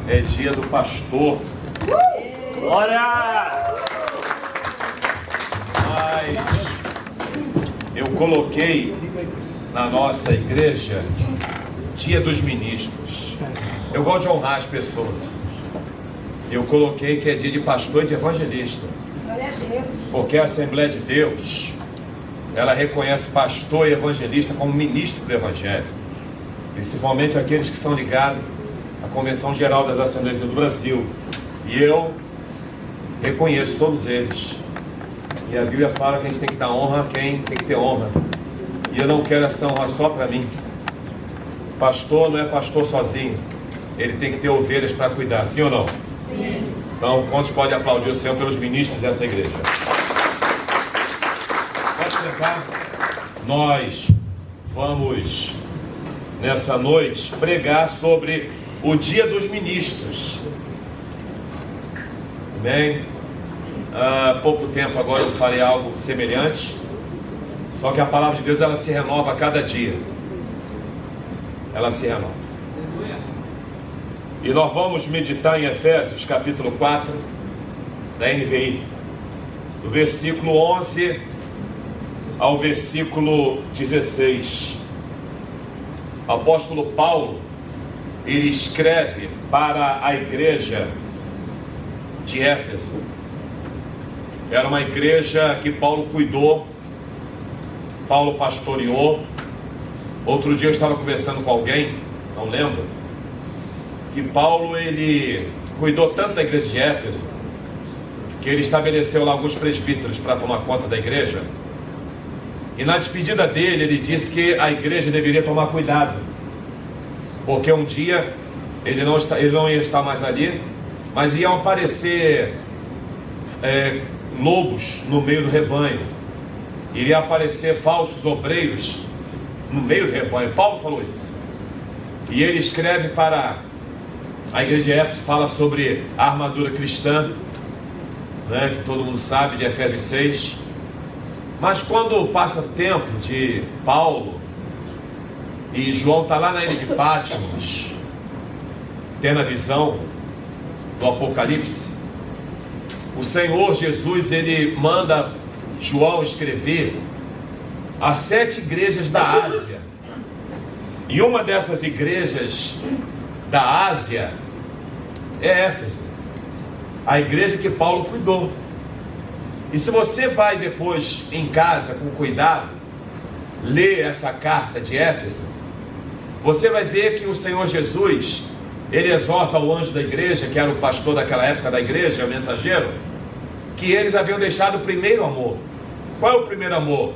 É dia do pastor. Glória! Mas eu coloquei na nossa igreja dia dos ministros. Eu gosto de honrar as pessoas. Eu coloquei que é dia de pastor e de evangelista. Porque a Assembleia de Deus, ela reconhece pastor e evangelista como ministro do Evangelho. Principalmente aqueles que são ligados à Convenção Geral das Assembleias do Brasil. E eu reconheço todos eles. E a Bíblia fala que a gente tem que dar honra a quem tem que ter honra. E eu não quero essa honra só para mim. Pastor não é pastor sozinho. Ele tem que ter ovelhas para cuidar, sim ou não? Sim. Então, quantos podem aplaudir o Senhor pelos ministros dessa igreja? Pode sentar. Nós vamos, nessa noite, pregar sobre o dia dos ministros. Amém? Há pouco tempo agora eu falei algo semelhante. Só que a palavra de Deus, ela se renova a cada dia. Ela se renova. E nós vamos meditar em Efésios capítulo 4 da NVI, do versículo 11 ao versículo 16. O apóstolo Paulo, ele escreve para a igreja de Éfeso. Era uma igreja que Paulo cuidou, Paulo pastoreou. Outro dia eu estava conversando com alguém, não lembro, que Paulo, ele cuidou tanto da igreja de Éfeso, que ele estabeleceu lá alguns presbíteros para tomar conta da igreja. E na despedida dele, ele disse que a igreja deveria tomar cuidado, porque um dia ele não ia estar mais ali, mas iam aparecer lobos no meio do rebanho. Iria aparecer falsos obreiros no meio do rebanho. Paulo falou isso. E ele escreve para a igreja de Éfeso, fala sobre a armadura cristã, né, que todo mundo sabe, de Efésios 6. Mas quando passa o tempo de Paulo, e João está lá na ilha de Patmos, tendo a visão do Apocalipse, o Senhor Jesus, ele manda João escrever as 7 igrejas da Ásia. E uma dessas igrejas da Ásia é Éfeso, a igreja que Paulo cuidou. E se você vai depois em casa com cuidado ler essa carta de Éfeso, você vai ver que o Senhor Jesus, ele exorta ao anjo da igreja, que era o pastor daquela época da igreja, o mensageiro, que eles haviam deixado o primeiro amor. Qual é o primeiro amor?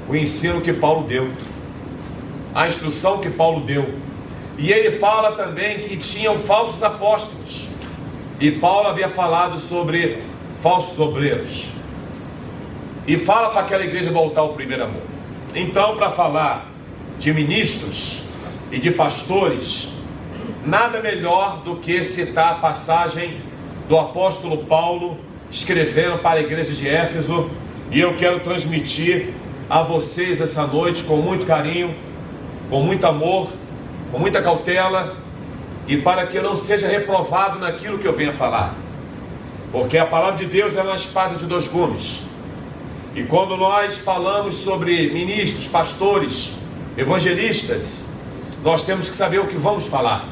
O ensino que Paulo deu, a instrução que Paulo deu. E ele fala também que tinham falsos apóstolos, e Paulo havia falado sobre falsos obreiros, e fala para aquela igreja voltar ao primeiro amor. Então, para falar de ministros e de pastores, nada melhor do que citar a passagem do apóstolo Paulo escrevendo para a igreja de Éfeso. E eu quero transmitir a vocês essa noite com muito carinho, com muito amor, com muita cautela, e para que eu não seja reprovado naquilo que eu venha falar, porque a palavra de Deus é uma espada de 2 gumes. E quando nós falamos sobre ministros, pastores, evangelistas, nós temos que saber o que vamos falar,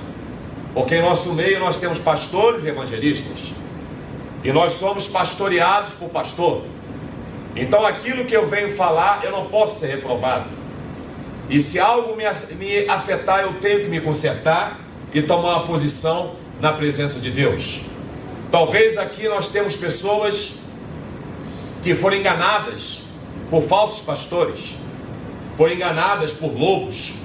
porque em nosso meio nós temos pastores e evangelistas, e nós somos pastoreados por pastor. Então aquilo que eu venho falar, eu não posso ser reprovado. E se algo me afetar, eu tenho que me consertar e tomar uma posição na presença de Deus. Talvez aqui nós temos pessoas que foram enganadas por falsos pastores, foram enganadas por lobos.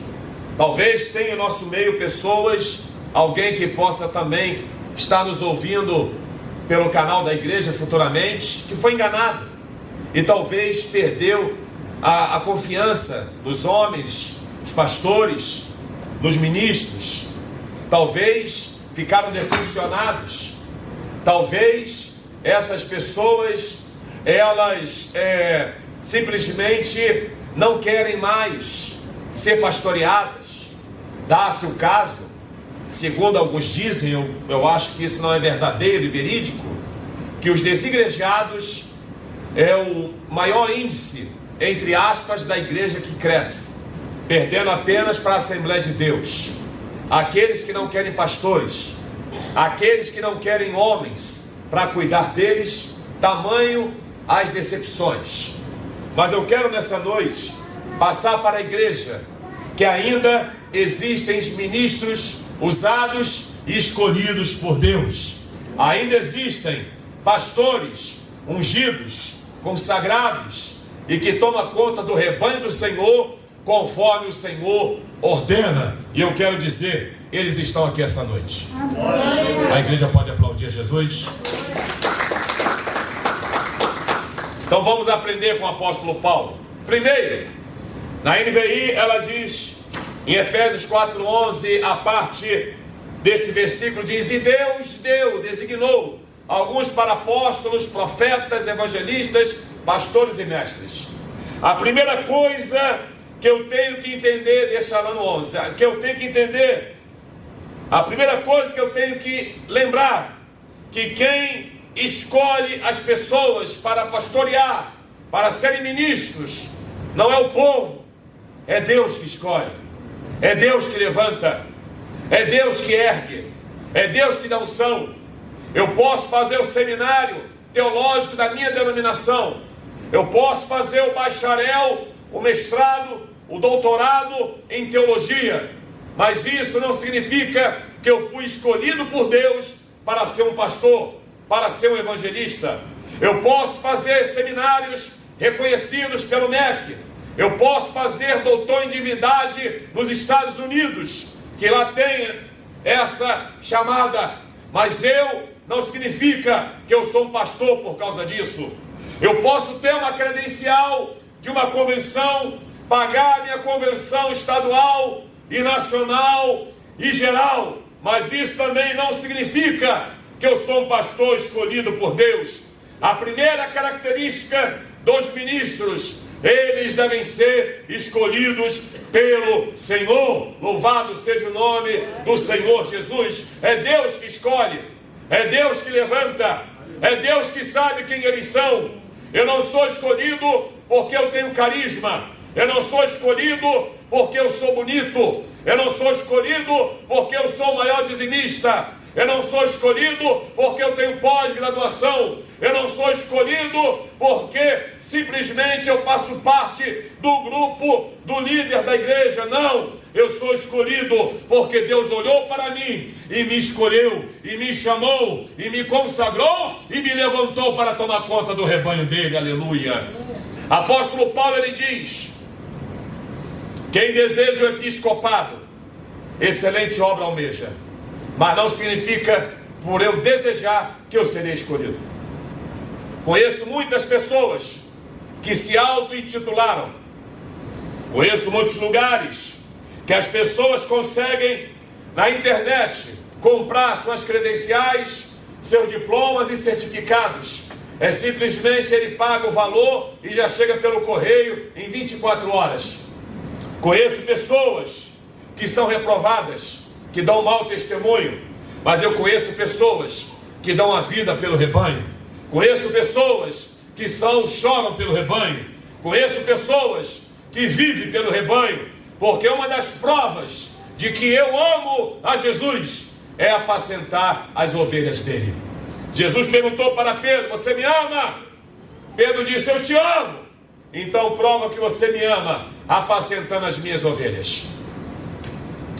Talvez tenha em nosso meio pessoas, alguém que possa também estar nos ouvindo pelo canal da igreja futuramente, que foi enganado e talvez perdeu a confiança dos homens, dos pastores, dos ministros. Talvez ficaram decepcionados. Talvez essas pessoas, elas simplesmente não querem mais ser pastoreadas. Dá-se o caso, segundo alguns dizem, eu acho que isso não é verdadeiro e verídico, que os desigrejados é o maior índice, entre aspas, da igreja que cresce, perdendo apenas para a Assembleia de Deus. Aqueles que não querem pastores, aqueles que não querem homens para cuidar deles, tamanho as decepções. Mas eu quero nessa noite passar para a igreja que ainda existem os ministros usados e escolhidos por Deus. Ainda existem pastores ungidos, consagrados e que tomam conta do rebanho do Senhor conforme o Senhor ordena. E eu quero dizer, eles estão aqui essa noite. Amém. A igreja pode aplaudir a Jesus? Então vamos aprender com o apóstolo Paulo. Primeiro, na NVI ela diz, em Efésios 4:11, a parte desse versículo diz: e Deus designou alguns para apóstolos, profetas, evangelistas, pastores e mestres. A primeira coisa que eu tenho que entender, deixa lá no 11, que eu tenho que entender, a primeira coisa que eu tenho que lembrar, que quem escolhe as pessoas para pastorear, para serem ministros, não é o povo, é Deus que escolhe, é Deus que levanta, é Deus que ergue, é Deus que dá unção. Eu posso fazer o seminário teológico da minha denominação, eu posso fazer o bacharel, o mestrado, o doutorado em teologia, mas isso não significa que eu fui escolhido por Deus para ser um pastor, para ser um evangelista. Eu posso fazer seminários reconhecidos pelo MEC, eu posso fazer doutor em divindade nos Estados Unidos, que lá tem essa chamada, mas não significa que eu sou um pastor por causa disso. Eu posso ter uma credencial de uma convenção, pagar a minha convenção estadual e nacional e geral, mas isso também não significa que eu sou um pastor escolhido por Deus. A primeira característica dos ministros, eles devem ser escolhidos pelo Senhor. Louvado seja o nome do Senhor Jesus. É Deus que escolhe, é Deus que levanta, é Deus que sabe quem eles são. Eu não sou escolhido porque eu tenho carisma, eu não sou escolhido porque eu sou bonito, eu não sou escolhido porque eu sou o maior dizimista, eu não sou escolhido porque eu tenho pós-graduação, eu não sou escolhido porque simplesmente eu faço parte do grupo do líder da igreja. Não, eu sou escolhido porque Deus olhou para mim e me escolheu, e me chamou, e me consagrou, e me levantou para tomar conta do rebanho dele. Aleluia. Apóstolo Paulo, ele diz: quem deseja o episcopado, excelente obra almeja, mas não significa por eu desejar que eu serei escolhido. Conheço muitas pessoas que se auto-intitularam, conheço muitos lugares que as pessoas conseguem na internet comprar suas credenciais, seus diplomas e certificados. É simplesmente ele paga o valor e já chega pelo correio em 24 horas. Conheço pessoas que são reprovadas, que dão mau testemunho, mas eu conheço pessoas que dão a vida pelo rebanho. Conheço pessoas que choram pelo rebanho. Conheço pessoas que vivem pelo rebanho, porque uma das provas de que eu amo a Jesus é apacentar as ovelhas dele. Jesus perguntou para Pedro: você me ama? Pedro disse: eu te amo. Então prova que você me ama, apacentando as minhas ovelhas.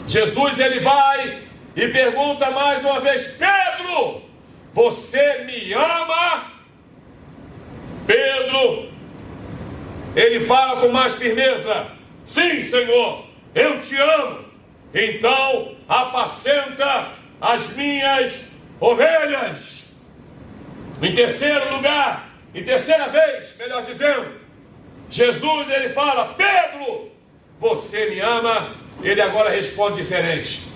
Jesus, ele vai e pergunta mais uma vez: Pedro, você me ama? Pedro, ele fala com mais firmeza: sim, Senhor, eu te amo. Então apacenta as minhas ovelhas. Em terceiro lugar, em terceira vez, melhor dizendo, Jesus, ele fala: Pedro, você me ama? Ele agora responde diferente: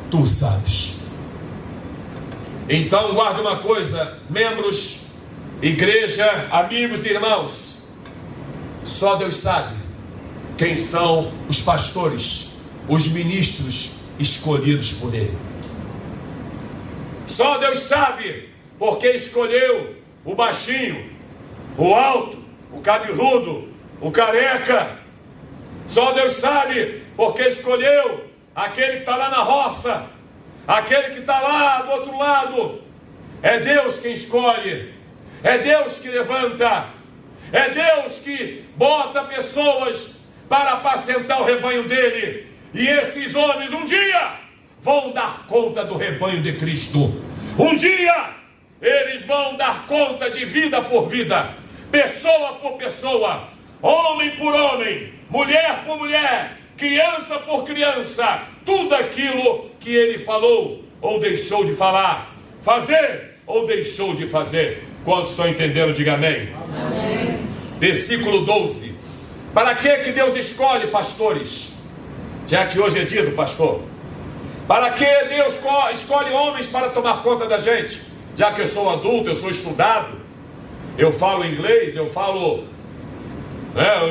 tu sabes. Então guarda uma coisa, membros, igreja, amigos e irmãos, só Deus sabe quem são os pastores, os ministros escolhidos por Ele. Só Deus sabe porque escolheu o baixinho, o alto, o cabeludo, o careca. Só Deus sabe porque escolheu aquele que está lá na roça, aquele que está lá do outro lado. É Deus quem escolhe, é Deus que levanta, é Deus que bota pessoas para apacentar o rebanho dele. E esses homens um dia vão dar conta do rebanho de Cristo. Um dia eles vão dar conta de vida por vida, pessoa por pessoa, homem por homem, mulher por mulher, criança por criança, tudo aquilo que ele falou ou deixou de falar, fazer ou deixou de fazer. Quantos estão entendendo? Diga amém. Amém. Versículo 12. Para que Deus escolhe pastores? Já que hoje é dia do pastor. Para que Deus escolhe homens para tomar conta da gente? Já que eu sou adulto, eu sou estudado, eu falo inglês, eu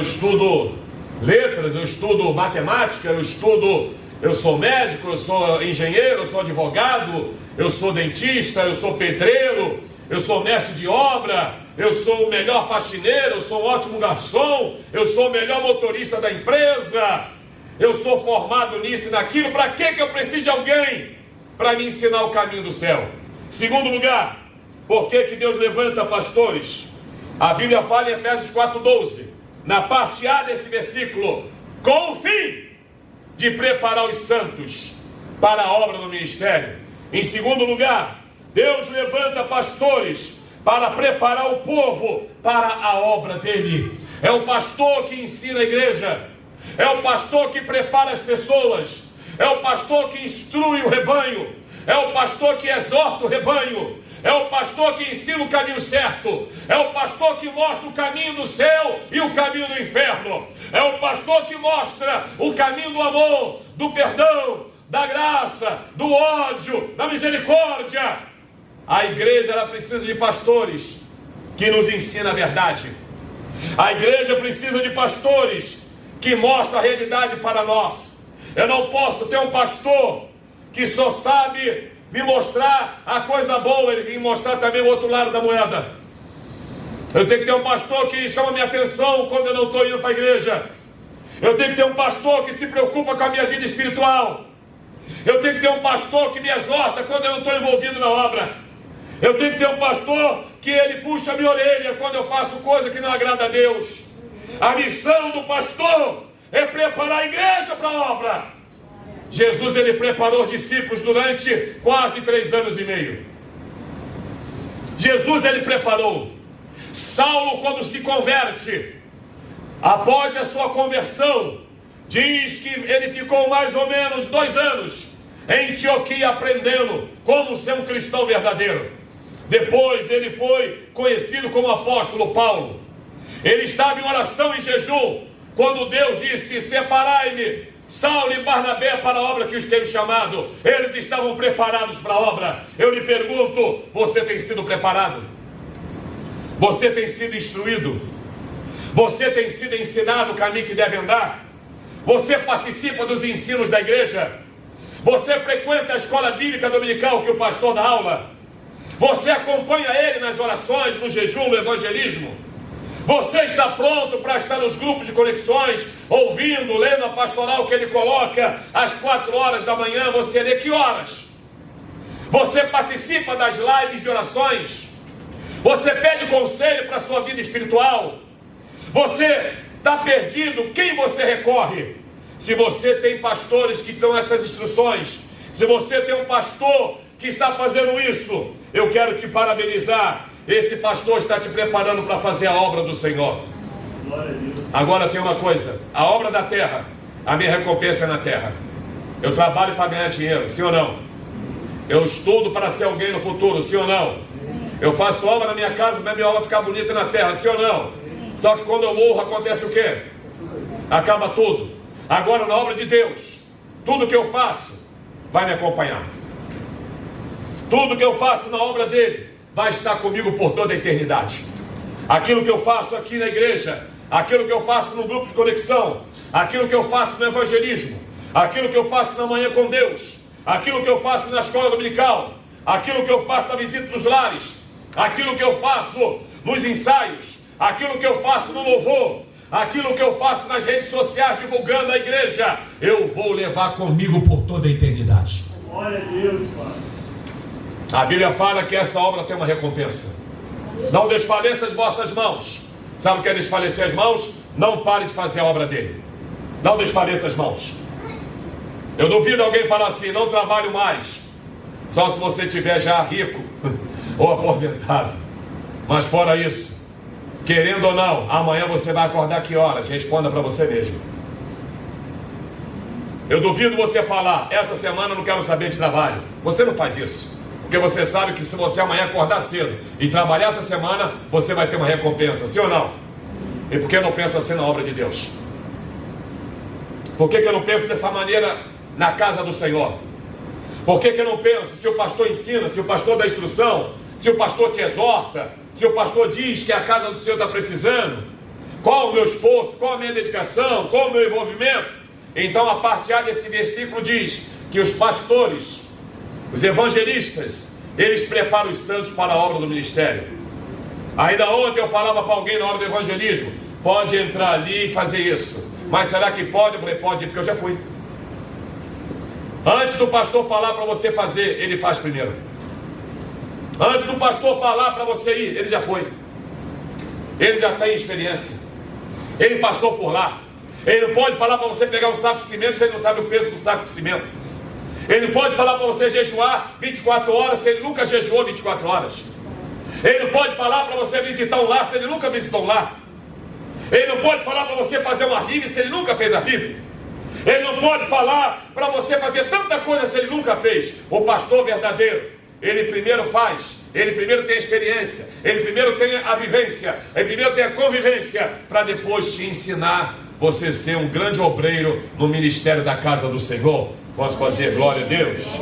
estudo letras, eu estudo matemática, eu sou médico, eu sou engenheiro, eu sou advogado, eu sou dentista, eu sou pedreiro, eu sou mestre de obra, eu sou o melhor faxineiro, eu sou um ótimo garçom, eu sou o melhor motorista da empresa, eu sou formado nisso e naquilo. Para que eu preciso de alguém para me ensinar o caminho do céu? Segundo lugar, por que Deus levanta pastores? A Bíblia fala em Efésios 4:12, na parte A desse versículo, com o fim de preparar os santos para a obra do ministério. Em segundo lugar, Deus levanta pastores para preparar o povo para a obra dele. É o pastor que ensina a igreja, é o pastor que prepara as pessoas, é o pastor que instrui o rebanho, é o pastor que exorta o rebanho, é o pastor que ensina o caminho certo, é o pastor que mostra o caminho do céu e o caminho do inferno, é o pastor que mostra o caminho do amor, do perdão, da graça, do ódio, da misericórdia. A igreja, ela precisa de pastores que nos ensinam a verdade. A igreja precisa de pastores que mostram a realidade para nós. Eu não posso ter um pastor que só sabe me mostrar a coisa boa, ele tem que mostrar também o outro lado da moeda. Eu tenho que ter um pastor que chama a minha atenção quando eu não estou indo para a igreja. Eu tenho que ter um pastor que se preocupa com a minha vida espiritual. Eu tenho que ter um pastor que me exorta quando eu não estou envolvido na obra. Eu tenho que ter um pastor que ele puxa a minha orelha quando eu faço coisa que não agrada a Deus. A missão do pastor é preparar a igreja para a obra. Jesus, ele preparou discípulos durante quase 3 anos e meio. Jesus, ele preparou. Saulo, quando se converte, após a sua conversão, diz que ele ficou mais ou menos 2 anos em Antioquia aprendendo como ser um cristão verdadeiro. Depois ele foi conhecido como apóstolo Paulo. Ele estava em oração e jejum quando Deus disse: separai-me Saulo e Barnabé para a obra que os tenho chamado. Eles estavam preparados para a obra. Eu lhe pergunto, você tem sido preparado? Você tem sido instruído? Você tem sido ensinado o caminho que deve andar? Você participa dos ensinos da igreja? Você frequenta a escola bíblica dominical que o pastor dá aula? Você acompanha ele nas orações, no jejum, no evangelismo? Você está pronto para estar nos grupos de conexões, ouvindo, lendo a pastoral que ele coloca às 4 horas da manhã? Você lê que horas? Você participa das lives de orações? Você pede conselho para a sua vida espiritual? Você está perdido? Quem você recorre? Se você tem pastores que dão essas instruções, se você tem um pastor que está fazendo isso, eu quero te parabenizar. Esse pastor está te preparando para fazer a obra do Senhor. Agora tem uma coisa: a obra da terra, a minha recompensa é na terra. Eu trabalho para ganhar dinheiro, sim ou não? Eu estudo para ser alguém no futuro, sim ou não? Eu faço obra na minha casa para minha obra ficar bonita na terra, sim ou não? Só que quando eu morro acontece o quê? Acaba tudo. Agora na obra de Deus, tudo que eu faço vai me acompanhar. Tudo que eu faço na obra dele vai estar comigo por toda a eternidade. Aquilo que eu faço aqui na igreja, aquilo que eu faço no grupo de conexão, aquilo que eu faço no evangelismo, aquilo que eu faço na manhã com Deus, aquilo que eu faço na escola dominical, aquilo que eu faço na visita nos lares, aquilo que eu faço nos ensaios, aquilo que eu faço no louvor, aquilo que eu faço nas redes sociais divulgando a igreja, eu vou levar comigo por toda a eternidade. Glória a Deus, Pai. A Bíblia fala que essa obra tem uma recompensa. Não desfaleça as vossas mãos. Sabe o que é desfalecer as mãos? Não pare de fazer a obra dele. Não desfaleça as mãos. Eu duvido alguém falar assim: não trabalho mais. Só se você estiver já rico ou aposentado. Mas fora isso, querendo ou não, amanhã você vai acordar que horas? Responda para você mesmo. Eu duvido você falar: essa semana eu não quero saber de trabalho. Você não faz isso, porque você sabe que se você amanhã acordar cedo e trabalhar essa semana, você vai ter uma recompensa, sim ou não? E por que eu não penso assim na obra de Deus? Por que eu não penso dessa maneira na casa do Senhor? Por que eu não penso, se o pastor ensina, se o pastor dá instrução, se o pastor te exorta, se o pastor diz que a casa do Senhor está precisando, qual o meu esforço, qual a minha dedicação, qual o meu envolvimento? Então a parte A desse versículo diz que os pastores, os evangelistas, eles preparam os santos para a obra do ministério. Ainda ontem eu falava para alguém na hora do evangelismo: pode entrar ali e fazer isso. Mas será que pode? Eu falei: pode, porque eu já fui. Antes do pastor falar para você fazer, ele faz primeiro. Antes do pastor falar para você ir, ele já foi. Ele já tem experiência. Ele passou por lá. Ele não pode falar para você pegar um saco de cimento se ele não sabe o peso do saco de cimento. Ele não pode falar para você jejuar 24 horas se ele nunca jejuou 24 horas. Ele não pode falar para você visitar um lar se ele nunca visitou um lar. Ele não pode falar para você fazer um ar livre se ele nunca fez ar livre. Ele não pode falar para você fazer tanta coisa se ele nunca fez. O pastor verdadeiro, ele primeiro faz, ele primeiro tem a experiência, ele primeiro tem a vivência, ele primeiro tem a convivência, para depois te ensinar você ser um grande obreiro no ministério da casa do Senhor. Posso fazer glória a Deus?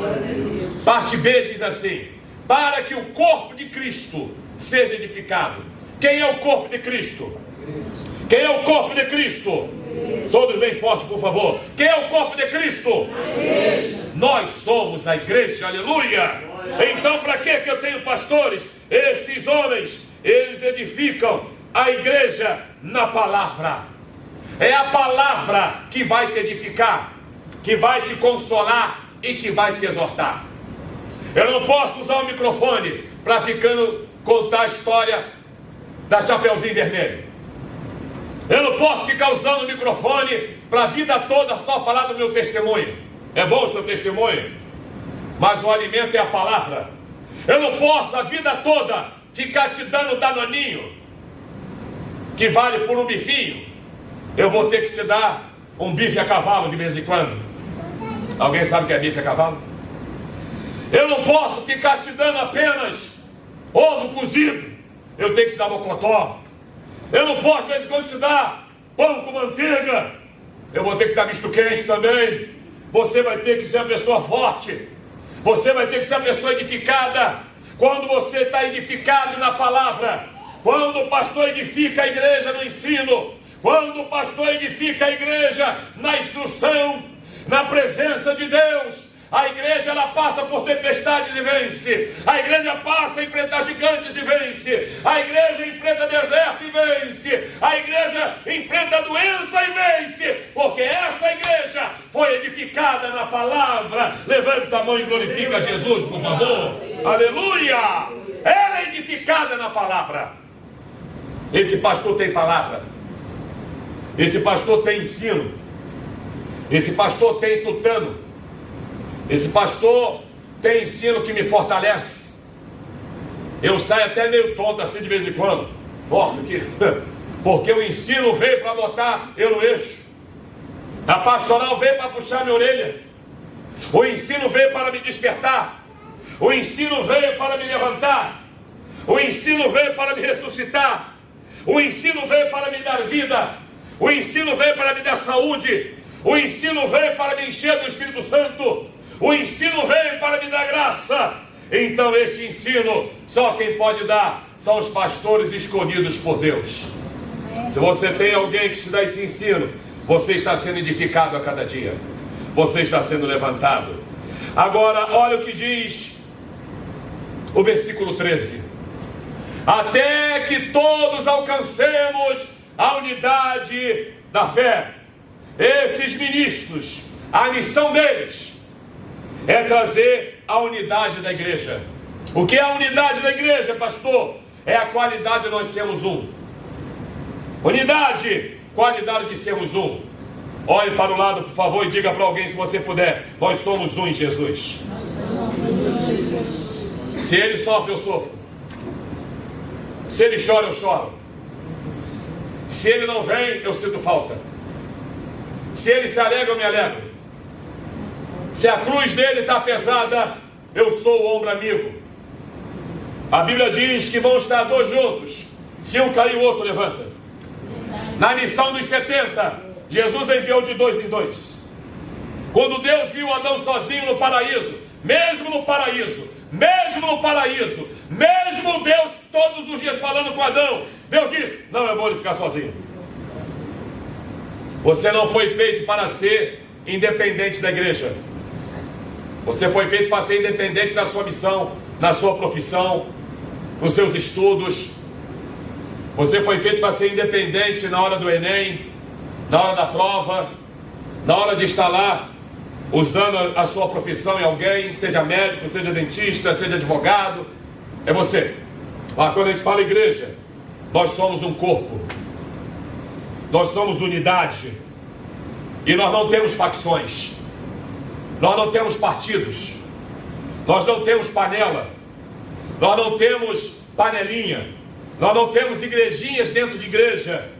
Parte B diz assim: para que o corpo de Cristo seja edificado. Quem é o corpo de Cristo? Quem é o corpo de Cristo? Todos bem forte, por favor. Quem é o corpo de Cristo? Nós somos a igreja, aleluia. Então para que eu tenho pastores? Esses homens, eles edificam a igreja na palavra. É a palavra que vai te edificar, que vai te consolar e que vai te exortar. Eu não posso usar o microfone para contar a história da Chapeuzinho Vermelho. Eu não posso ficar usando o microfone para a vida toda só falar do meu testemunho. É bom o seu testemunho, mas o alimento é a palavra. Eu não posso a vida toda ficar te dando danoninho, que vale por um bifinho. Eu vou ter que te dar um bife a cavalo de vez em quando. Alguém sabe o que é bife a cavalo? Eu não posso ficar te dando apenas ovo cozido. Eu tenho que te dar mocotó. Eu não posso de vez em quando te dar pão com manteiga. Eu vou ter que dar misto quente também. Você vai ter que ser uma pessoa forte. Você vai ter que ser uma pessoa edificada. Quando você está edificado na palavra, quando o pastor edifica a igreja no ensino, quando o pastor edifica a igreja na instrução, na presença de Deus, a igreja ela passa por tempestades e vence. A igreja passa a enfrentar gigantes e vence. A igreja enfrenta deserto e vence. A igreja enfrenta doença e vence. Porque essa igreja foi edificada na palavra. Levanta a mão e glorifica Jesus, por favor. Aleluia! Ela é edificada na palavra. Esse pastor tem palavra. Esse pastor tem ensino. Esse pastor tem tutano. Esse pastor tem ensino que me fortalece. Eu saio até meio tonto assim de vez em quando. Nossa, porque o ensino veio para botar eu no eixo. A pastoral veio para puxar minha orelha. O ensino veio para me despertar. O ensino veio para me levantar. O ensino veio para me ressuscitar. O ensino veio para me dar vida. O ensino veio para me dar saúde. O ensino veio para me encher do Espírito Santo. O ensino veio para me dar graça. Então este ensino, só quem pode dar são os pastores escolhidos por Deus. Se você tem alguém que te dá esse ensino, você está sendo edificado a cada dia. você está sendo levantado. Agora, olha o que diz o versículo 13: até que todos alcancemos a unidade da fé. Esses ministros, a missão deles é trazer a unidade da igreja. O que é a unidade da igreja, pastor? É a qualidade de nós sermos um. Unidade, qualidade de sermos um. Olhe para o lado, por favor, e diga para alguém, se você puder: nós somos um em Jesus. Se ele sofre, eu sofro. Se ele chora, eu choro. Se ele não vem, eu sinto falta. Se ele se alegra, eu me alegro. Se a cruz dele está pesada, eu sou o ombro amigo. A Bíblia diz que vão estar dois juntos. Se um cair, o outro levanta. Na missão dos 70, Jesus enviou de 2 em 2. Quando Deus viu Adão sozinho no paraíso, mesmo no paraíso, mesmo Deus todos os dias falando com Adão, Deus disse: não é bom ele ficar sozinho. Você não foi feito para ser independente da igreja. Você foi feito para ser independente na sua missão, na sua profissão, nos seus estudos. Você foi feito para ser independente na hora do Enem, na hora da prova, na hora de estar lá usando a sua profissão em alguém, seja médico, seja dentista, seja advogado. É você. Mas quando a gente fala igreja, nós somos um corpo, nós somos unidade, e nós não temos facções, nós não temos partidos, nós não temos panela, nós não temos panelinha, nós não temos igrejinhas dentro de igreja.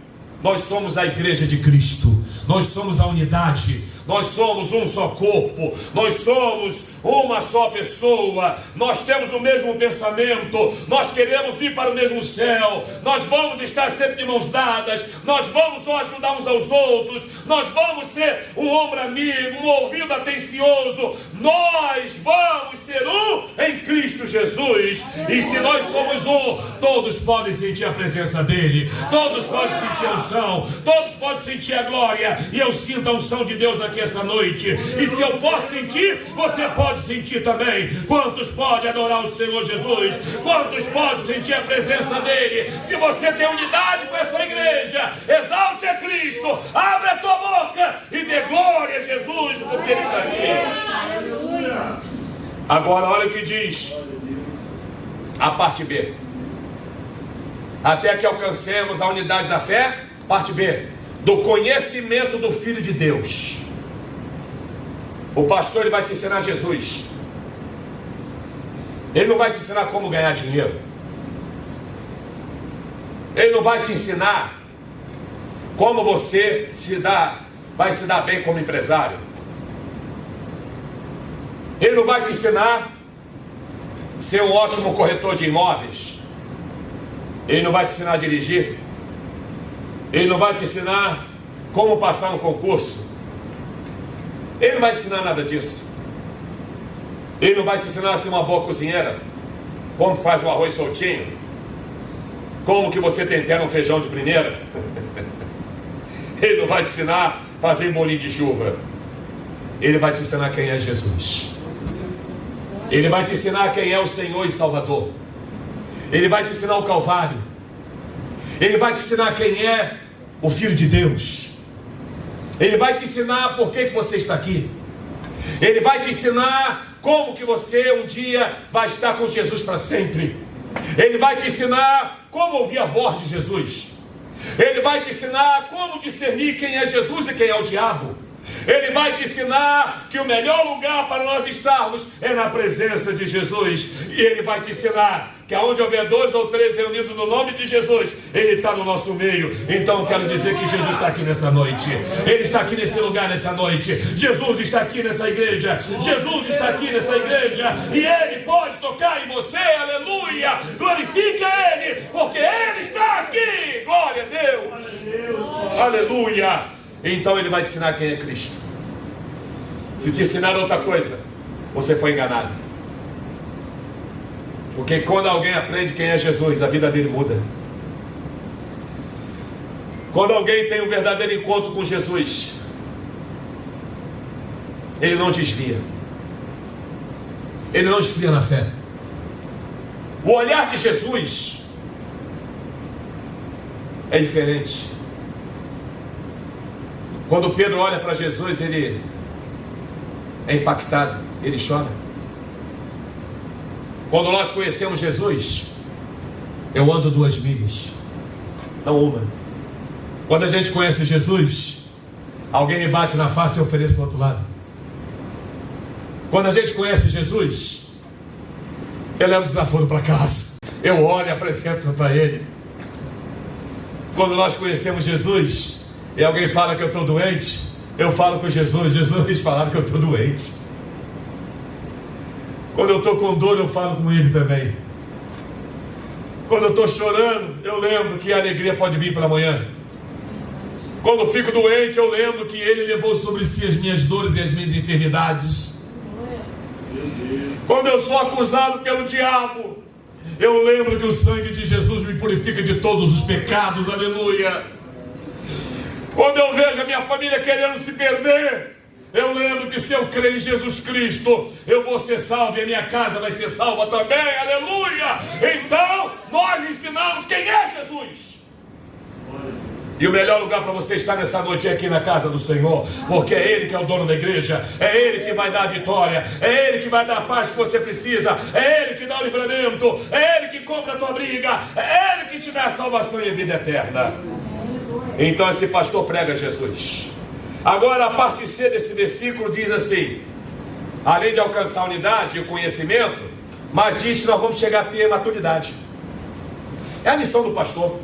Nós somos a igreja de Cristo, nós somos a unidade, nós somos um só corpo, nós somos uma só pessoa, nós temos o mesmo pensamento, nós queremos ir para o mesmo céu, nós vamos estar sempre de mãos dadas, nós vamos ajudar uns aos outros, nós vamos ser um ombro amigo, um ouvido atencioso, nós vamos ser um em Cristo Jesus. E se nós somos um, todos podem sentir a presença dele, todos podem sentir a unção, todos podem sentir a glória. E eu sinto a unção de Deus aqui essa noite, e se eu posso sentir, você pode sentir também. Quantos podem adorar o Senhor Jesus? Quantos podem sentir a presença dele? Se você tem unidade com essa igreja, exalte a Cristo, abre a tua boca e dê glória a Jesus, porque ele está aqui. Agora olha o que diz a parte B: até que alcancemos a unidade da fé. Parte B: do conhecimento do Filho de Deus. O pastor, ele vai te ensinar Jesus. Ele não vai te ensinar como ganhar dinheiro. Ele não vai te ensinar como você vai se dar bem como empresário. Ele não vai te ensinar a ser um ótimo corretor de imóveis. Ele não vai te ensinar a dirigir. Ele não vai te ensinar como passar no concurso. Ele não vai te ensinar nada disso. Ele não vai te ensinar a ser uma boa cozinheira, como faz o arroz soltinho, como que você tempera um feijão de primeira. Ele não vai te ensinar a fazer bolinho de chuva. Ele vai te ensinar quem é Jesus. Ele vai te ensinar quem é o Senhor e Salvador. Ele vai te ensinar o Calvário. Ele vai te ensinar quem é o Filho de Deus. Ele vai te ensinar por que você está aqui. Ele vai te ensinar como que você um dia vai estar com Jesus para sempre. Ele vai te ensinar como ouvir a voz de Jesus. Ele vai te ensinar como discernir quem é Jesus e quem é o diabo. Ele vai te ensinar que o melhor lugar para nós estarmos é na presença de Jesus. E ele vai te ensinar que aonde houver 2 ou 3 reunidos no nome de Jesus, ele está no nosso meio. Então eu quero dizer que Jesus está aqui nessa noite. Ele está aqui nesse lugar nessa noite. Jesus está aqui nessa igreja. Jesus está aqui nessa igreja. E ele pode tocar em você. Aleluia. Glorifica ele, porque ele está aqui. Glória a Deus. Aleluia. Então ele vai te ensinar quem é Cristo. Se te ensinar outra coisa, você foi enganado. Porque quando alguém aprende quem é Jesus, a vida dele muda. Quando alguém tem um verdadeiro encontro com Jesus, ele não desvia. Ele não esfria na fé. O olhar de Jesus é diferente. Quando Pedro olha para Jesus, ele é impactado, ele chora. Quando nós conhecemos Jesus, eu ando 2 milhas, não uma. Quando a gente conhece Jesus, alguém me bate na face e eu ofereço do outro lado. Quando a gente conhece Jesus, eu levo desaforo para casa, eu oro e apresento para Ele. Quando nós conhecemos Jesus e alguém fala que eu estou doente, eu falo com Jesus. Jesus falaram que eu estou doente. Quando eu estou com dor, eu falo com Ele também. Quando eu estou chorando, eu lembro que a alegria pode vir pela manhã. Quando eu fico doente, eu lembro que Ele levou sobre si as minhas dores e as minhas enfermidades. Quando eu sou acusado pelo diabo, eu lembro que o sangue de Jesus me purifica de todos os pecados, aleluia. Quando eu vejo a minha família querendo se perder, eu lembro que se eu crer em Jesus Cristo, eu vou ser salvo e a minha casa vai ser salva também, aleluia. Então, nós ensinamos quem é Jesus. E o melhor lugar para você estar nessa noite é aqui na casa do Senhor, porque é Ele que é o dono da igreja, é Ele que vai dar a vitória, é Ele que vai dar a paz que você precisa, é Ele que dá o livramento, é Ele que compra a tua briga, é Ele que te dá a salvação e a vida eterna. Então esse pastor prega Jesus. Agora a parte C desse versículo diz assim: além de alcançar a unidade e o conhecimento, mas diz que nós vamos chegar a ter maturidade. É a missão do pastor.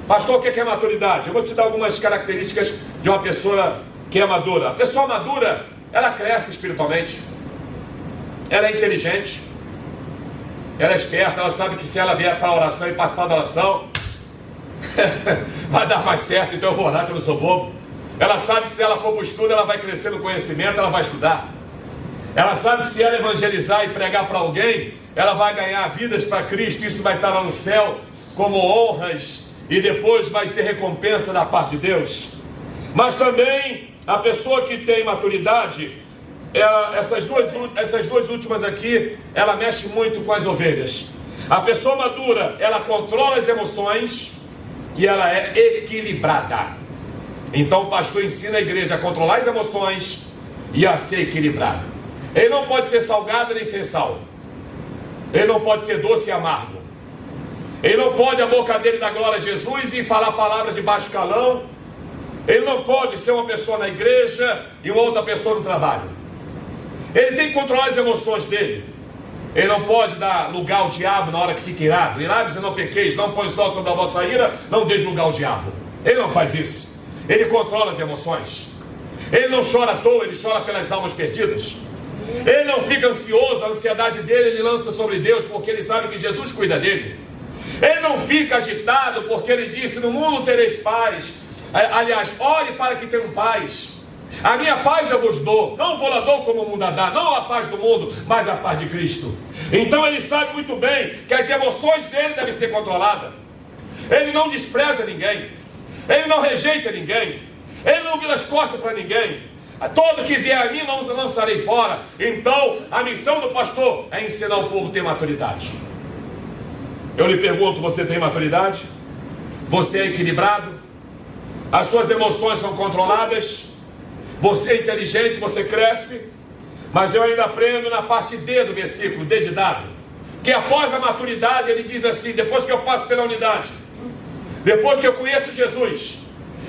Pastor, o que é maturidade? Eu vou te dar algumas características de uma pessoa que é madura. A pessoa madura, ela cresce espiritualmente, ela é inteligente, ela é esperta, ela sabe que se ela vier para a oração e participar da oração, vai dar mais certo, então eu vou orar, que eu não sou bobo. Ela sabe que se ela for para o estudo, ela vai crescer no conhecimento, ela vai estudar. Ela sabe que se ela evangelizar e pregar para alguém, ela vai ganhar vidas para Cristo, isso vai estar lá no céu como honras, e depois vai ter recompensa da parte de Deus. Mas também a pessoa que tem maturidade, essas duas últimas aqui, ela mexe muito com as ovelhas. A pessoa madura, ela controla as emoções e ela é equilibrada. Então o pastor ensina a igreja a controlar as emoções e a ser equilibrado. Ele não pode ser salgado nem sem sal. Ele não pode ser doce e amargo. Ele não pode a boca dele dar glória a Jesus e falar palavras de baixo calão. Ele não pode ser uma pessoa na igreja e uma outra pessoa no trabalho. Ele tem que controlar as emoções dele. Ele não pode dar lugar ao diabo na hora que fica irado. Irados e não pequeis, não põe sol sobre a vossa ira, não deixe lugar ao diabo. Ele não faz isso. Ele controla as emoções. Ele não chora à toa, ele chora pelas almas perdidas. Ele não fica ansioso, a ansiedade dele ele lança sobre Deus, porque ele sabe que Jesus cuida dele. Ele não fica agitado, porque ele disse: no mundo tereis paz. Aliás, ore para que tenham paz. A minha paz eu vos dou, não vou lá dou como o mundo a dá, não a paz do mundo, mas a paz de Cristo. Então ele sabe muito bem que as emoções dele devem ser controladas. Ele não despreza ninguém, ele não rejeita ninguém, ele não vira as costas para ninguém. Todo que vier a mim não os lançarei fora. Então a missão do pastor é ensinar o povo a ter maturidade. Eu lhe pergunto: você tem maturidade? Você é equilibrado? As suas emoções são controladas? Você é inteligente, você cresce? Mas eu ainda aprendo na parte D do versículo, D de dado, que após a maturidade ele diz assim: depois que eu passo pela unidade, depois que eu conheço Jesus,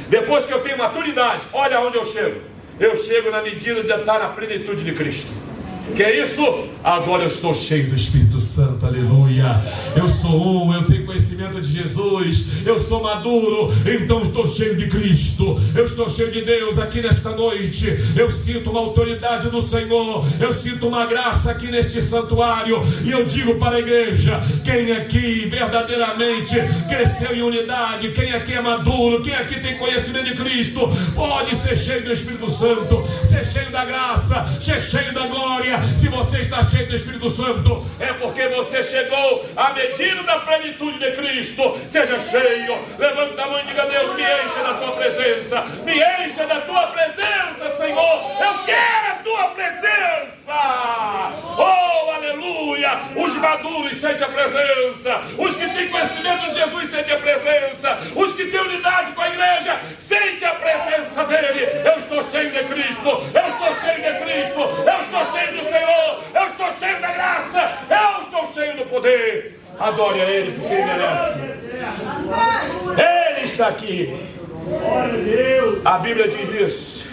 depois que eu tenho maturidade, olha onde eu chego. Eu chego na medida de estar na plenitude de Cristo. Que é isso? Agora eu estou cheio do Espírito Santo, aleluia. Eu sou eu tenho conhecimento de Jesus, eu sou maduro, então estou cheio de Cristo, eu estou cheio de Deus aqui nesta noite. Eu sinto uma autoridade do Senhor, eu sinto uma graça aqui neste santuário. E eu digo para a igreja: quem aqui verdadeiramente cresceu em unidade, quem aqui é maduro, quem aqui tem conhecimento de Cristo, pode ser cheio do Espírito Santo, ser cheio da graça, ser cheio da glória, igreja, se você está cheio do Espírito Santo, é porque você chegou à medida da plenitude de Cristo. Seja cheio, levanta a mão e diga: Deus, me encha da tua presença, me encha da tua presença, Senhor, eu quero a tua presença. Oh, aleluia! Os maduros sentem a presença, os que têm conhecimento de Jesus sentem a presença, os que têm unidade com a igreja sentem a presença dele. Eu estou cheio de Cristo, eu estou cheio de Cristo, eu estou cheio do Senhor, eu estou cheio da graça, eu estou cheio do poder. Adore a Ele, porque Ele merece. Ele está aqui. A Bíblia diz isso.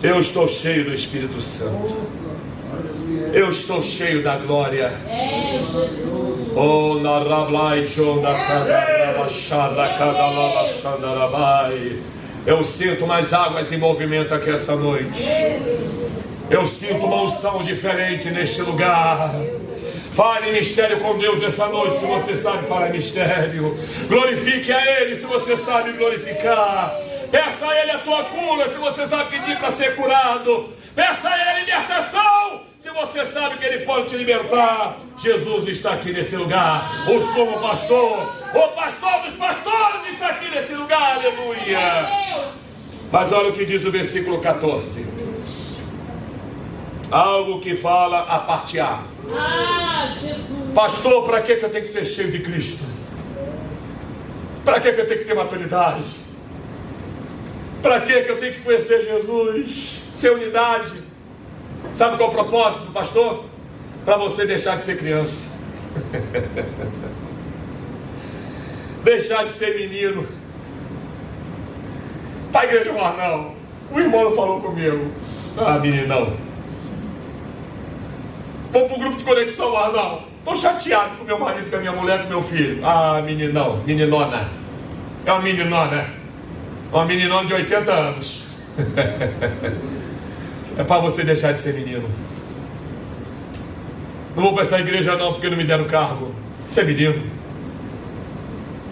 Eu estou cheio do Espírito Santo, eu estou cheio da glória. Oh, eu sinto mais águas em movimento aqui essa noite. Eu sinto uma unção diferente neste lugar. Fale em mistério com Deus essa noite, se você sabe falar em mistério. Glorifique a Ele, se você sabe glorificar. Peça a Ele a tua cura, se você sabe pedir para ser curado. Peça a Ele a libertação, se você sabe que Ele pode te libertar. Jesus está aqui nesse lugar. O sumo pastor, o pastor dos pastores está aqui nesse lugar. Aleluia. Mas olha o que diz o versículo 14. Algo que fala a parte A. Pastor, para que eu tenho que ser cheio de Cristo? Para que eu tenho que ter maturidade? Para que eu tenho que conhecer Jesus? Ser unidade. Sabe qual é o propósito do pastor? Para você deixar de ser criança. Deixar de ser menino. Para a igreja, não. O irmão não falou comigo. Ah, meninão. Vou para o grupo de conexão, Arnaldo. Estou chateado com meu marido, com a minha mulher, com meu filho. Ah, meninão, meninona. É uma meninona. Uma meninona de 80 anos. É para você deixar de ser menino. Não vou para essa igreja não, porque não me deram cargo. Ser menino.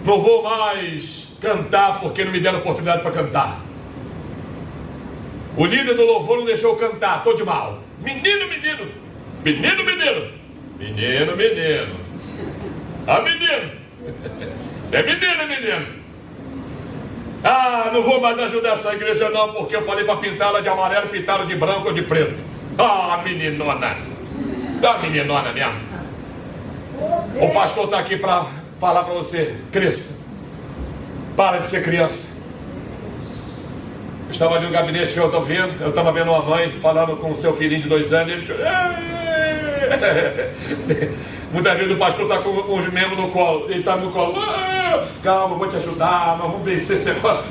Não vou mais cantar, porque não me deram oportunidade para cantar. O líder do louvor não deixou eu cantar. Estou de mal. Menino, menino. Menino, menino. Menino, menino. Ah, menino. É menino, menino. Ah, não vou mais ajudar essa igreja não, porque eu falei para pintá-la de amarelo, pintaram de branco ou de preto. Ah, meninona. Ah, meninona mesmo. O pastor está aqui para falar para você: cresça. Para de ser criança. Eu estava ali no gabinete que eu estou vendo. Eu estava vendo uma mãe falando com o seu filhinho de 2 anos. Ele chorou. Muitas vezes o pastor está com os membros no colo. Ele está no colo. Calma, eu vou te ajudar. Nós vamos vencer esse negócio.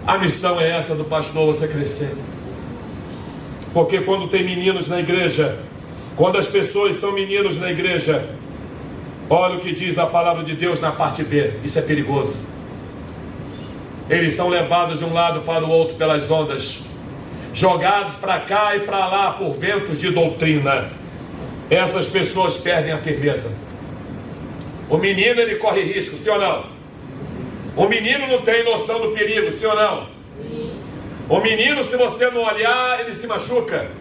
A missão é essa do pastor, você crescer. Porque quando tem meninos na igreja, quando as pessoas são meninos na igreja, olha o que diz a palavra de Deus na parte B. Isso é perigoso. Eles são levados de um lado para o outro pelas ondas, jogados para cá e para lá por ventos de doutrina. Essas pessoas perdem a firmeza. O menino, ele corre risco, sim ou não? O menino não tem noção do perigo, sim ou não? O menino, se você não olhar, ele se machuca.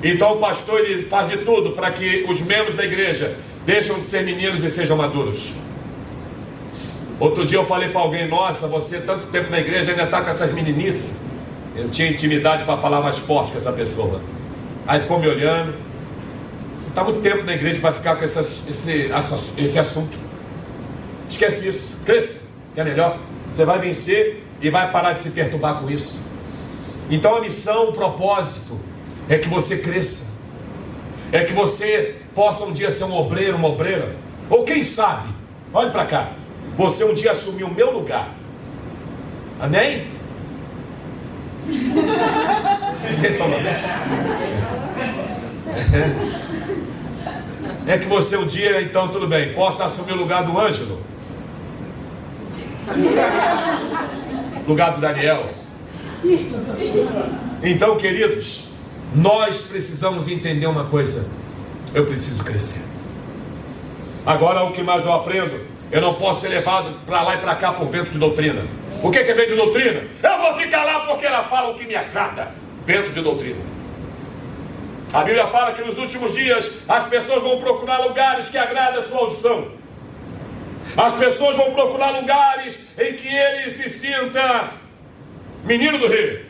Então o pastor, ele faz de tudo para que os membros da igreja deixem de ser meninos e sejam maduros. Outro dia eu falei para alguém: nossa, você tanto tempo na igreja ainda está com essas meninices. Eu tinha intimidade para falar mais forte com essa pessoa. Aí ficou me olhando. Você está muito tempo na igreja para ficar com esse assunto. Esquece isso. Cresça, que é melhor. Você vai vencer e vai parar de se perturbar com isso. Então a missão, o propósito é que você cresça. É que você possa um dia ser um obreiro, uma obreira. Ou quem sabe, olhe para cá, você um dia assumir o meu lugar. Amém? Ninguém falou amém? É que você um dia, então tudo bem, possa assumir o lugar do Ângelo, lugar do Daniel. Então, queridos, nós precisamos entender uma coisa: eu preciso crescer. Agora, o que mais eu aprendo? Eu não posso ser levado para lá e para cá por vento de doutrina. O que é vento de doutrina? Eu vou ficar lá porque ela fala o que me agrada. vento de doutrina. A Bíblia fala que nos últimos dias as pessoas vão procurar lugares que agradem a sua audição. As pessoas vão procurar lugares em que ele se sinta menino do rio,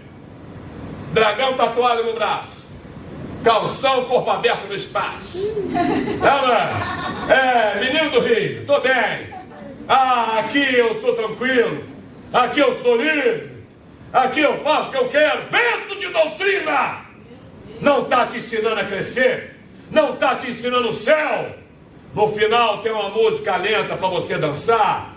dragão tatuado no braço, calção, corpo aberto no espaço. Menino do rio, estou bem. Aqui eu estou tranquilo, aqui eu sou livre, aqui eu faço o que eu quero. Vento de doutrina não está te ensinando a crescer, não está te ensinando o céu. No final tem uma música lenta para você dançar,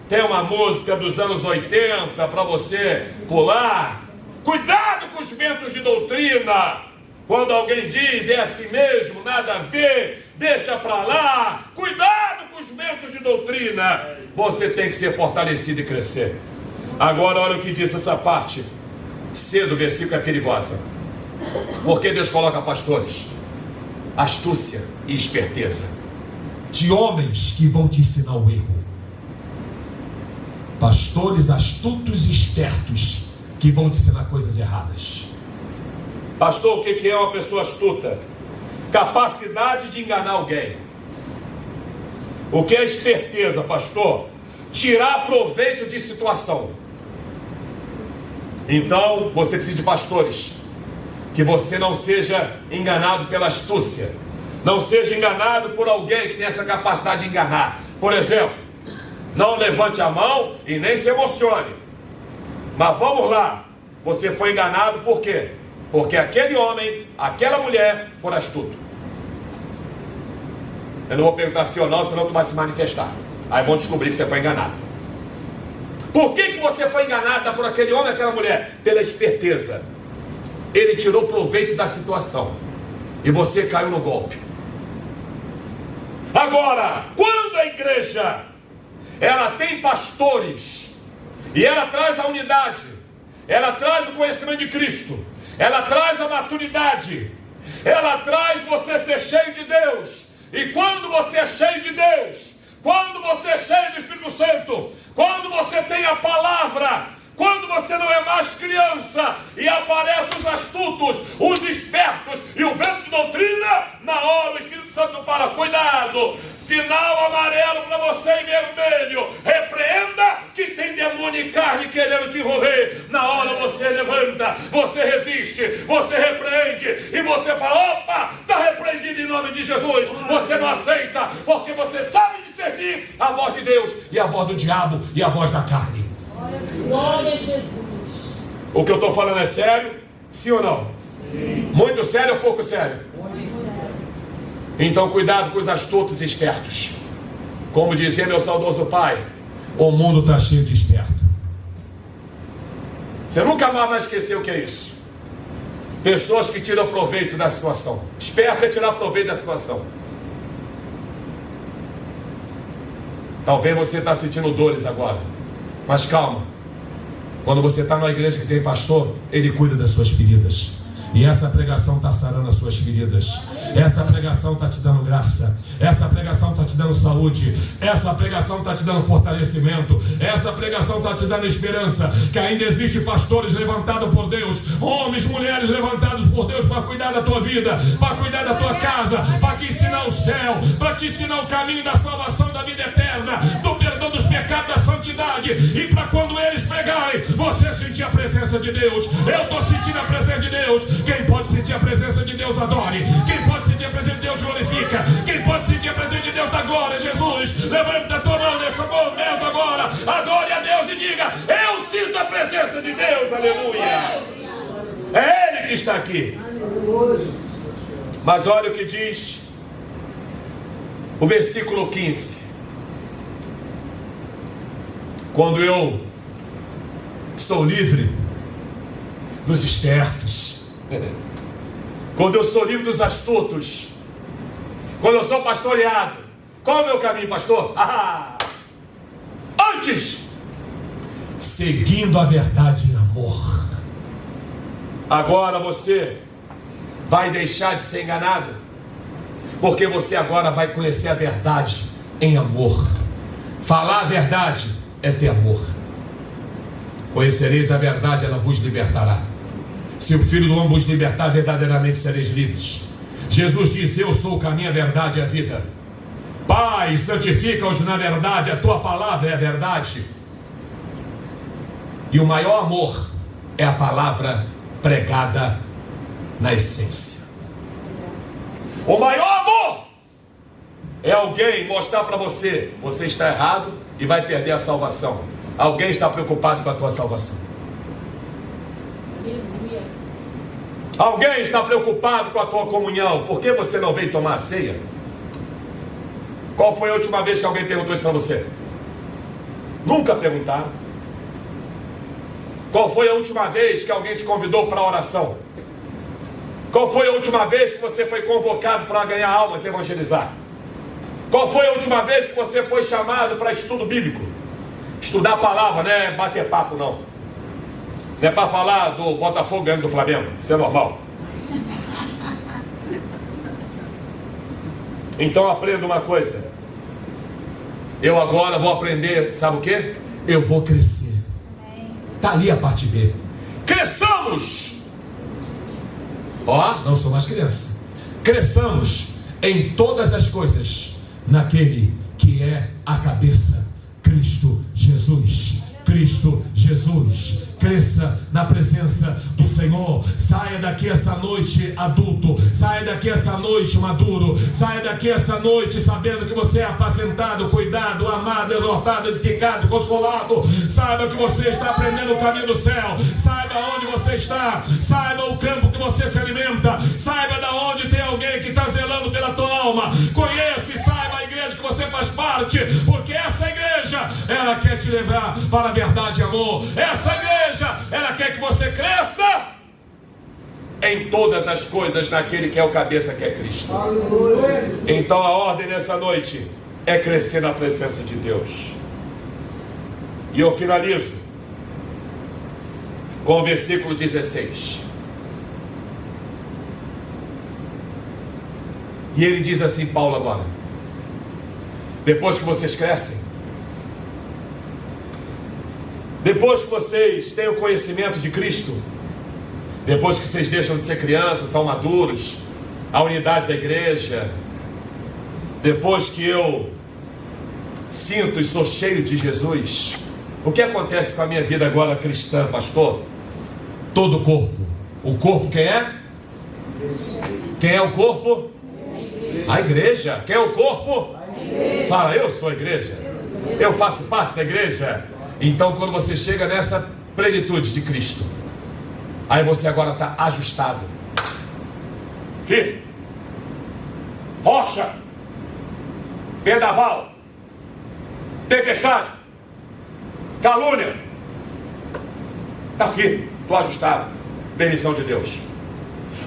tem uma música dos anos 80 para você pular. Cuidado com os ventos de doutrina. Quando alguém diz é assim mesmo, nada a ver, deixa para lá. Cuidado com os ventos de doutrina. Você tem que ser fortalecido e crescer. Agora olha o que diz essa parte C do versículo, é perigosa. Porque Deus coloca pastores, astúcia e esperteza, de homens que vão te ensinar o erro. Pastores astutos e espertos que vão te ensinar coisas erradas. Pastor, o que é uma pessoa astuta? Capacidade de enganar alguém. O que é esperteza, pastor? Tirar proveito de situação. Então, você precisa de pastores que você não seja enganado pela astúcia, não seja enganado por alguém que tem essa capacidade de enganar. Por exemplo, não levante a mão e nem se emocione, mas vamos lá, você foi enganado por quê? Porque aquele homem, aquela mulher foram astutos. Eu não vou perguntar sim ou não, senão tu vai se manifestar. Aí vão descobrir que você foi enganado. Por que você foi enganada por aquele homem e aquela mulher? Pela esperteza. Ele tirou proveito da situação e você caiu no golpe. Agora, quando a igreja ela tem pastores e ela traz a unidade, ela traz o conhecimento de Cristo, ela traz a maturidade, ela traz você ser cheio de Deus. E quando você é cheio de Deus, quando você é cheio do Espírito Santo, quando você tem a palavra, quando você não é mais criança e aparecem os astutos, os espertos e o vento de doutrina, na hora o Espírito Santo fala: cuidado, sinal amarelo para você em vermelho, repreenda que tem demônio e carne querendo te envolver. Na hora você levanta, você resiste, você repreende e você fala: opa, está repreendido em nome de Jesus. Você não aceita porque você sabe discernir a voz de Deus e a voz do diabo e a voz da carne. Glória a Jesus. O que eu estou falando é sério? Sim ou não? Sim. Muito sério ou pouco sério? Muito sério. Então cuidado com os astutos e espertos. Como dizia meu saudoso pai, o mundo está cheio de esperto. Você nunca mais vai esquecer o que é isso. Pessoas que tiram proveito da situação. Esperto é tirar proveito da situação. Talvez você está sentindo dores agora, mas calma. Quando você está numa igreja que tem pastor, ele cuida das suas feridas. E essa pregação está sarando as suas feridas. Essa pregação está te dando graça. Essa pregação está te dando saúde. Essa pregação está te dando fortalecimento. Essa pregação está te dando esperança. Que ainda existe pastores levantados por Deus, homens, mulheres levantados por Deus para cuidar da tua vida, para cuidar da tua casa, para te ensinar o céu, para te ensinar o caminho da salvação, da vida eterna, do perdão dos pecados, da santidade. E para quando eles pregarem, você sentir a presença de Deus. Eu estou sentindo a presença de Deus. Quem pode sentir a presença de Deus, adore. Quem pode sentir a presença de Deus, glorifica. Quem pode sentir a presença de Deus, dá glória. Jesus, levanta a tua mão nesse momento agora, adore a Deus e diga: eu sinto a presença de Deus, aleluia. É Ele que está aqui. Mas olha o que diz o versículo 15. Quando eu sou livre dos espertos, quando eu sou livre dos astutos, quando eu sou pastoreado, qual é o meu caminho, pastor? Antes, seguindo a verdade em amor. Agora você vai deixar de ser enganado, porque você agora vai conhecer a verdade em amor. Falar a verdade é ter amor. Conhecereis a verdade, ela vos libertará. Se o Filho do Homem vos libertar, verdadeiramente sereis livres. Jesus disse: eu sou o caminho, a verdade e a vida. Pai, santifica-os na verdade, a tua palavra é a verdade. E o maior amor é a palavra pregada na essência. O maior amor é alguém mostrar para você: você está errado e vai perder a salvação. Alguém está preocupado com a tua salvação. Alguém está preocupado com a tua comunhão. Por que você não veio tomar a ceia? Qual foi a última vez que alguém perguntou isso para você? Nunca perguntaram. Qual foi a última vez que alguém te convidou para a oração? Qual foi a última vez que você foi convocado para ganhar almas e evangelizar? Qual foi a última vez que você foi chamado para estudo bíblico? Estudar a palavra, não é bater papo não. Não é para falar do Botafogo ganhando do Flamengo. Isso é normal. Então aprenda uma coisa. Eu agora vou aprender, sabe o que? Eu vou crescer. Está ali a parte B. Cresçamos! Ó, não sou mais criança. Cresçamos em todas as coisas naquele que é a cabeça, Cristo Jesus. Cristo Jesus. Cresça na presença do Senhor. Saia daqui essa noite adulto. Saia daqui essa noite maduro. Saia daqui essa noite sabendo que você é apacentado, cuidado, amado, exortado, edificado, consolado. Saiba que você está aprendendo o caminho do céu. Saiba onde você está. Saiba o campo que você se alimenta. Saiba da onde tem alguém que está zelando pela tua alma. Conheça e saiba a igreja que você faz parte, porque essa igreja, ela quer te levar para a verdade e amor. Essa igreja, ela quer que você cresça em todas as coisas naquele que é o cabeça, que é Cristo. Então a ordem nessa noite é crescer na presença de Deus. E eu finalizo com o versículo 16. E ele diz assim, Paulo agora: depois que vocês crescem, depois que vocês têm o conhecimento de Cristo, depois que vocês deixam de ser crianças, são maduros, a unidade da igreja, depois que eu sinto e sou cheio de Jesus, o que acontece com a minha vida agora cristã, pastor? Todo o corpo. O corpo quem é? Quem é o corpo? A igreja. Quem é o corpo? Fala, eu sou a igreja. Eu faço parte da igreja. Então quando você chega nessa plenitude de Cristo, aí você agora está ajustado. Firme. Rocha. Vendaval. Tempestade. Calúnia. Está firme. Estou ajustado. Permissão de Deus.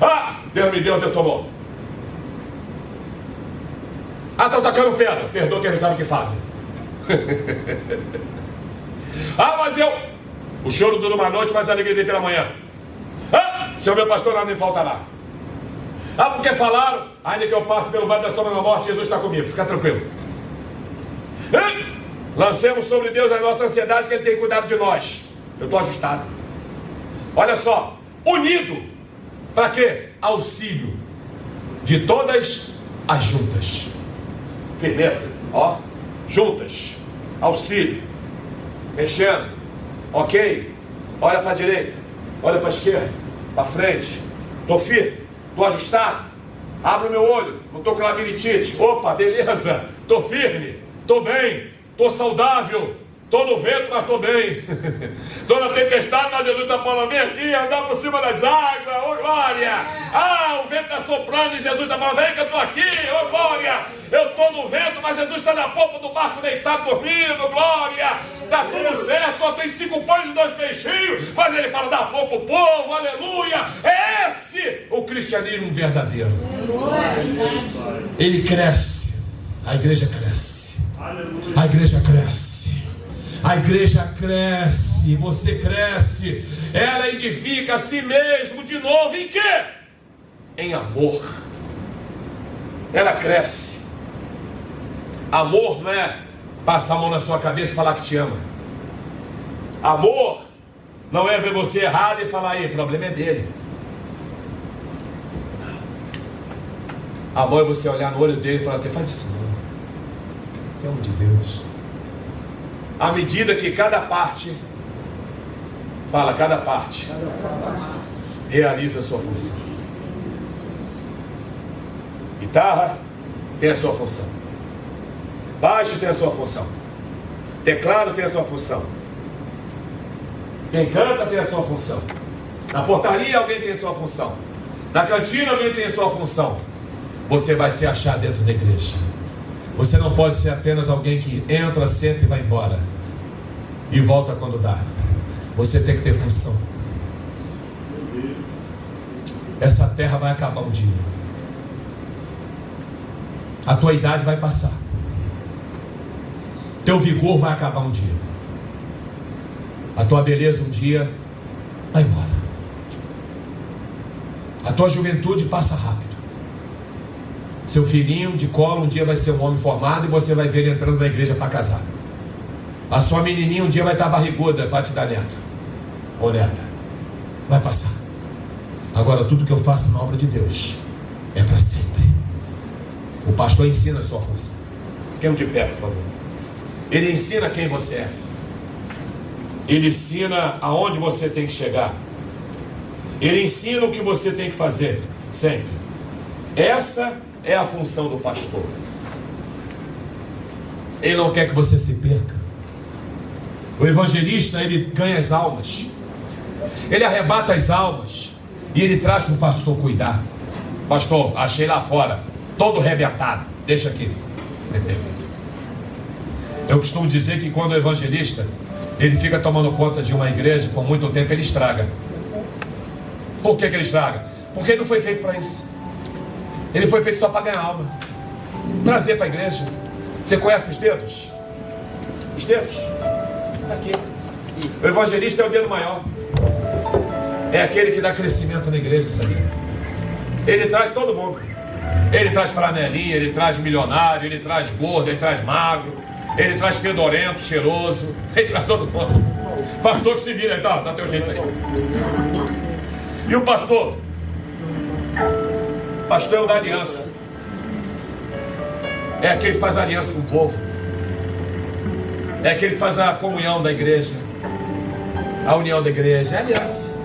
Ah, Deus me deu, Deus tomou. Ah, estão tacando pedra. Perdoa quem não sabe o que fazem. Ah, mas o choro dura uma noite, mas a alegria vem pela manhã. Ah, Senhor meu pastor, nada me faltará. Ah, porque falaram, ainda que eu passe pelo vale da sombra da morte, Jesus está comigo. Fica tranquilo. Ah, lancemos sobre Deus a nossa ansiedade, que Ele tem cuidado de nós. Eu estou ajustado. Olha só, unido. Para quê? Auxílio de todas as juntas. Firmeza, ó, juntas, auxílio, mexendo, ok, olha para a direita, olha para a esquerda, para frente, estou firme, estou ajustado, abro o meu olho, não estou com labirintite, opa, beleza, estou firme, estou bem, estou saudável, estou no vento, mas estou bem, estou na tempestade, mas Jesus está falando, vem aqui, andar por cima das águas, ô glória, ah, o vento está soprando e Jesus está falando, vem que eu estou aqui, ô glória, eu estou no vento, mas Jesus está na popa do barco deitado dormindo, glória, está tudo certo, só tem 5 pães e 2 peixinhos, mas ele fala, dá popa o povo, aleluia, é esse o cristianismo verdadeiro. Ele cresce, a igreja cresce, a igreja cresce. A igreja cresce, você cresce, ela edifica a si mesmo de novo em quê? Em amor. Ela cresce. Amor não é passar a mão na sua cabeça e falar que te ama. Amor não é ver você errado e falar, aí, o problema é dele. A mão é você olhar no olho dele e falar assim: faz isso não. Você é homem de Deus. À medida que cada parte realiza a sua função. Guitarra tem a sua função. Baixo tem a sua função. Teclado tem a sua função. Quem canta tem a sua função. Na portaria alguém tem a sua função. Na cantina alguém tem a sua função. Você vai se achar dentro da igreja. Você não pode ser apenas alguém que entra, senta e vai embora e volta quando dá. Você tem que ter função. Essa terra vai acabar um dia. A tua idade vai passar. Teu vigor vai acabar um dia. A tua beleza um dia vai embora. A tua juventude passa rápido. Seu filhinho de colo um dia vai ser um homem formado e você vai ver ele entrando na igreja para casar. A sua menininha um dia vai estar barriguda, vai te dar neto ou neta. Vai passar. Agora tudo que eu faço na obra de Deus é para sempre. O pastor ensina a sua função. Fiquem de pé, por favor. Ele ensina quem você é. Ele ensina aonde você tem que chegar. Ele ensina o que você tem que fazer, sempre. Essa é a função do pastor. Ele não quer que você se perca. O evangelista, ele ganha as almas. Ele arrebata as almas e ele traz para o pastor cuidar. Pastor, achei lá fora, todo arrebentado. Deixa aqui. Eu costumo dizer que quando o evangelista ele fica tomando conta de uma igreja por muito tempo, ele estraga. Por que ele estraga? Porque ele não foi feito para isso. Ele foi feito só para ganhar alma, trazer para a igreja. Você conhece os dedos? Os dedos? Aqui. O evangelista é o dedo maior. É aquele que dá crescimento na igreja, sabia? Ele traz todo mundo. Ele traz flanelinha, ele traz milionário, ele traz gordo, ele traz magro, ele traz fedorento, cheiroso, ele traz todo mundo. Pastor que se vira aí, dá teu jeito aí. E o pastor? Pastor é o da aliança. É aquele que faz aliança com o povo. É aquele que faz a comunhão da igreja. A união da igreja, é aliança.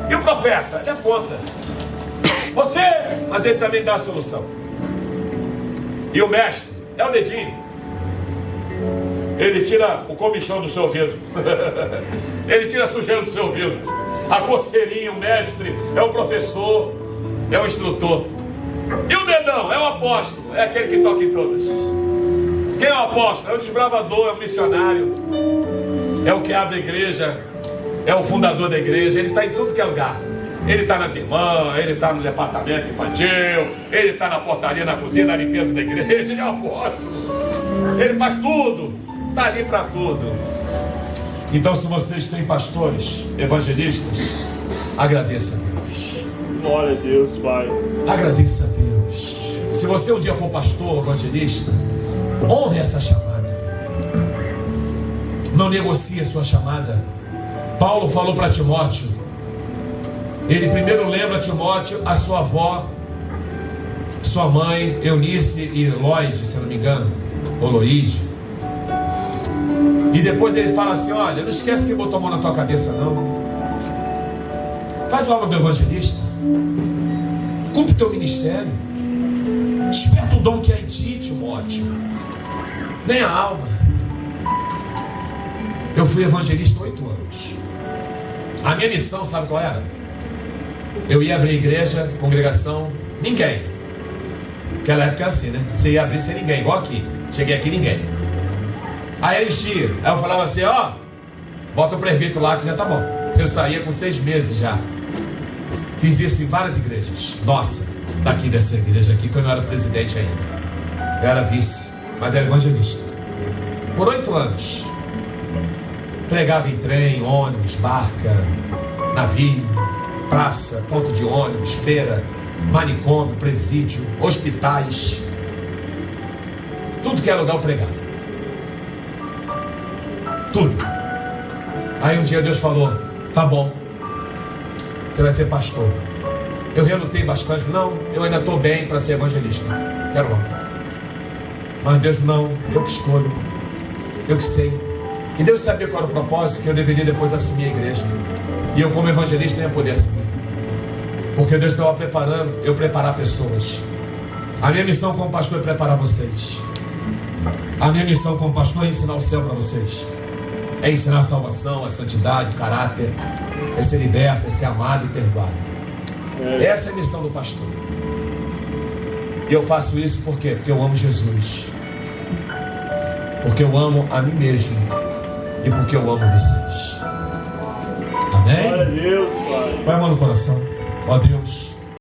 E o profeta? Ele aponta. Você, mas ele também dá a solução. E o mestre é o dedinho. Ele tira o comichão do seu ouvido. Ele tira a sujeira do seu ouvido. A coceirinha, o mestre, é o professor, é o instrutor. E o dedão é o apóstolo, é aquele que toca em todas. Quem é o apóstolo? É o desbravador, é o missionário, é o que abre a igreja, é o fundador da igreja. Ele está em tudo que é lugar. Ele está nas irmãs, ele está no departamento infantil, ele está na portaria, na cozinha, na limpeza da igreja. Ele é o apóstolo. Ele faz tudo, está ali para tudo. Então, se vocês têm pastores, evangelistas, agradeça a Deus. Glória a Deus, Pai. Agradeça a Deus. Se você um dia for pastor, evangelista, honre essa chamada. Não negocie a sua chamada. Paulo falou para Timóteo. Ele primeiro lembra a Timóteo a sua avó, sua mãe, Eunice e Lloyd, se eu não me engano, ou Loide. E depois ele fala assim: olha, não esquece que botou a mão na tua cabeça não. Faz a obra do evangelista. Cumpre teu ministério. Desperta o dom que há em ti, Timóteo. Nem a alma. Eu fui evangelista 8 anos. A minha missão, sabe qual era? Eu ia abrir igreja, congregação, ninguém. Naquela época era assim, né? Você ia abrir sem ninguém, igual aqui. Cheguei aqui, ninguém. Aí enchia. Aí eu falava assim: ó, bota o presbítero lá que já tá bom. Eu saía com 6 meses já. Fiz isso em várias igrejas. Nossa, daqui dessa igreja aqui, que eu não era presidente ainda. Eu era vice, mas era evangelista. Por 8 anos. Pregava em trem, ônibus, barca, navio, praça, ponto de ônibus, feira, manicômio, presídio, hospitais. Tudo que era lugar eu pregava. Tudo. Aí um dia Deus falou: tá bom, você vai ser pastor. Eu relutei bastante. Não, eu ainda estou bem para ser evangelista. Quero não. Mas Deus, não, eu que escolho. Eu que sei. E Deus sabia qual era o propósito, que eu deveria depois assumir a igreja. E eu como evangelista ia poder assumir. Porque Deus estava preparando, eu preparar pessoas. A minha missão como pastor é preparar vocês. A minha missão como pastor é ensinar o céu para vocês. É ensinar a salvação, a santidade, o caráter. É ser liberto, é ser amado e perdoado. Essa é a missão do pastor. E eu faço isso por quê? Porque eu amo Jesus. Porque eu amo a mim mesmo. E porque eu amo vocês. Amém? Glória a Deus, Pai. Põe a mão no coração. Ó Deus,